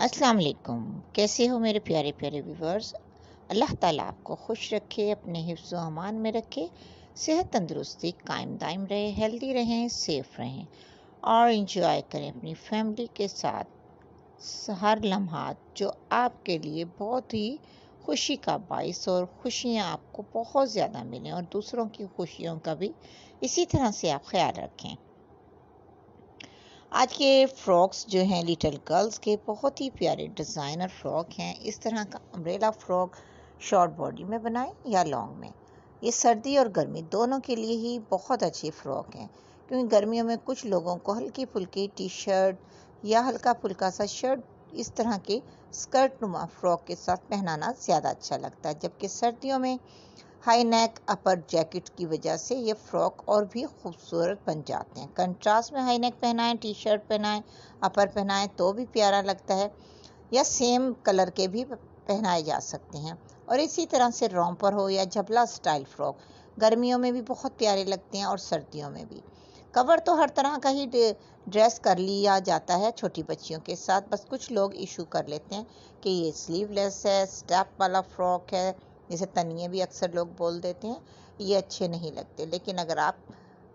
अस्सलाम वालेकुम। कैसे हो मेरे प्यारे प्यारे व्यूवर्स। अल्लाह ताला आपको खुश रखे, अपने हिफ्ज़ व अमान में रखे, सेहत तंदुरुस्ती कायम दायम रहे, हेल्दी रहें, सेफ रहें और इंजॉय करें अपनी फैमिली के साथ हर लम्हात जो आपके लिए बहुत ही खुशी का बाइस और खुशियाँ आपको बहुत ज़्यादा मिलें और दूसरों की खुशियों का भी इसी तरह से आप ख्याल रखें। आज के फ्रॉक्स जो हैं लिटिल गर्ल्स के बहुत ही प्यारे डिज़ाइनर फ्रॉक हैं। इस तरह का अम्ब्रेला फ्रॉक शॉर्ट बॉडी में बनाएं या लॉन्ग में। ये सर्दी और गर्मी दोनों के लिए ही बहुत अच्छी फ़्रॉक हैं, क्योंकि गर्मियों में कुछ लोगों को हल्की फुल्की टी शर्ट या हल्का फुल्का सा शर्ट इस तरह के स्कर्ट नुमा फ्रॉक के साथ पहनाना ज़्यादा अच्छा लगता है, जबकि सर्दियों में हाई नेक अपर जैकेट की वजह से ये फ्रॉक और भी खूबसूरत बन जाते हैं। कंट्रास्ट में हाई नेक पहनाएं, टी शर्ट पहनाएं, अपर पहनाएं तो भी प्यारा लगता है, या सेम कलर के भी पहनाए जा सकते हैं। और इसी तरह से रॉम्पर हो या झबला स्टाइल फ्रॉक गर्मियों में भी बहुत प्यारे लगते हैं और सर्दियों में भी। कवर तो हर तरह का ही ड्रेस कर लिया जाता है छोटी बच्चियों के साथ, बस कुछ लोग इशू कर लेते हैं कि ये स्लीवलेस है, स्टेप वाला फ्रॉक है, जिसे तनिए भी अक्सर लोग बोल देते हैं, ये अच्छे नहीं लगते। लेकिन अगर आप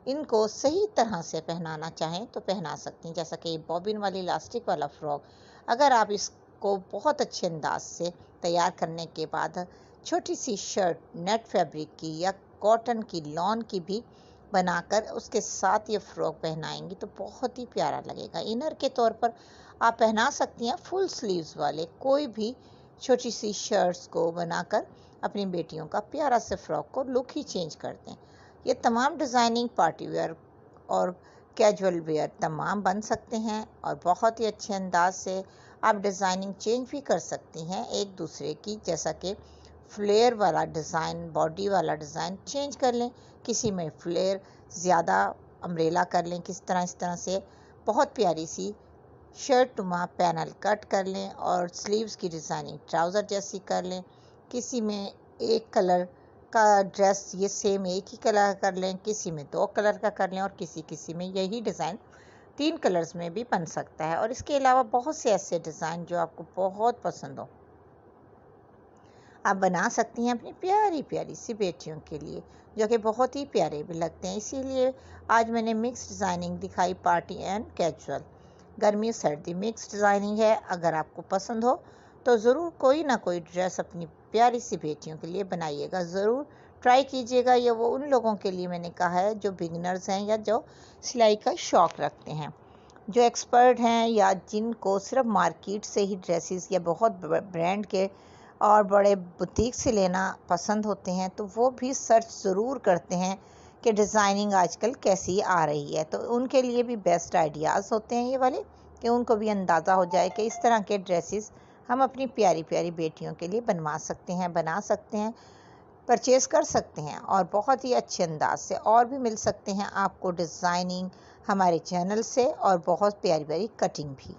इनको सही तरह से पहनाना चाहें तो पहना सकती हैं, जैसा कि बॉबिन वाली इलास्टिक वाला फ्रॉक। अगर आप इसको बहुत अच्छे अंदाज से तैयार करने के बाद छोटी सी शर्ट नेट फैब्रिक की या कॉटन की लॉन की भी बनाकर उसके साथ ये फ्रॉक पहनाएंगी तो बहुत ही प्यारा लगेगा। इनर के तौर पर आप पहना सकती हैं फुल स्लीव्स वाले कोई भी छोटी सी शर्ट्स को बनाकर अपनी बेटियों का प्यारा से फ्रॉक को लुक ही चेंज करते हैं। ये तमाम डिज़ाइनिंग पार्टी वेयर और कैजुअल वेयर तमाम बन सकते हैं और बहुत ही अच्छे अंदाज से आप डिज़ाइनिंग चेंज भी कर सकती हैं एक दूसरे की, जैसा कि फ्लेयर वाला डिज़ाइन, बॉडी वाला डिज़ाइन चेंज कर लें, किसी में फ्लेयर ज़्यादा अम्ब्रेला कर लें, इस तरह से बहुत प्यारी सी शर्ट नुमा पैनल कट कर लें और स्लीव्स की डिज़ाइनिंग ट्राउज़र जैसी कर लें। किसी में एक कलर का ड्रेस ये सेम एक ही कलर कर लें, किसी में 2 कलर का कर लें और किसी में यही डिज़ाइन 3 कलर्स में भी बन सकता है। और इसके अलावा बहुत से ऐसे डिज़ाइन जो आपको बहुत पसंद हो आप बना सकती हैं अपनी प्यारी प्यारी सी बेटियों के लिए, जो कि बहुत ही प्यारे भी लगते हैं। इसीलिए आज मैंने मिक्स डिज़ाइनिंग दिखाई, पार्टी एंड कैजुअल। गर्मी सर्दी मिक्स डिज़ाइनिंग है। अगर आपको पसंद हो तो ज़रूर कोई ना कोई ड्रेस अपनी प्यारी सी बेटियों के लिए बनाइएगा, ज़रूर ट्राई कीजिएगा। ये वो उन लोगों के लिए मैंने कहा है जो बिगिनर्स हैं या जो सिलाई का शौक़ रखते हैं, जो एक्सपर्ट हैं या जिनको सिर्फ मार्केट से ही ड्रेसेस या बहुत ब्रांड के और बड़े बुटीक से लेना पसंद होते हैं, तो वो भी सर्च ज़रूर करते हैं कि डिज़ाइनिंग आजकल कैसी आ रही है। तो उनके लिए भी बेस्ट आइडियाज़ होते हैं ये वाले, कि उनको भी अंदाज़ा हो जाए कि इस तरह के ड्रेसेस हम अपनी प्यारी प्यारी बेटियों के लिए बनवा सकते हैं, बना सकते हैं, परचेज़ कर सकते हैं और बहुत ही अच्छे अंदाज से। और भी मिल सकते हैं आपको डिज़ाइनिंग हमारे चैनल से और बहुत प्यारी प्यारी कटिंग भी।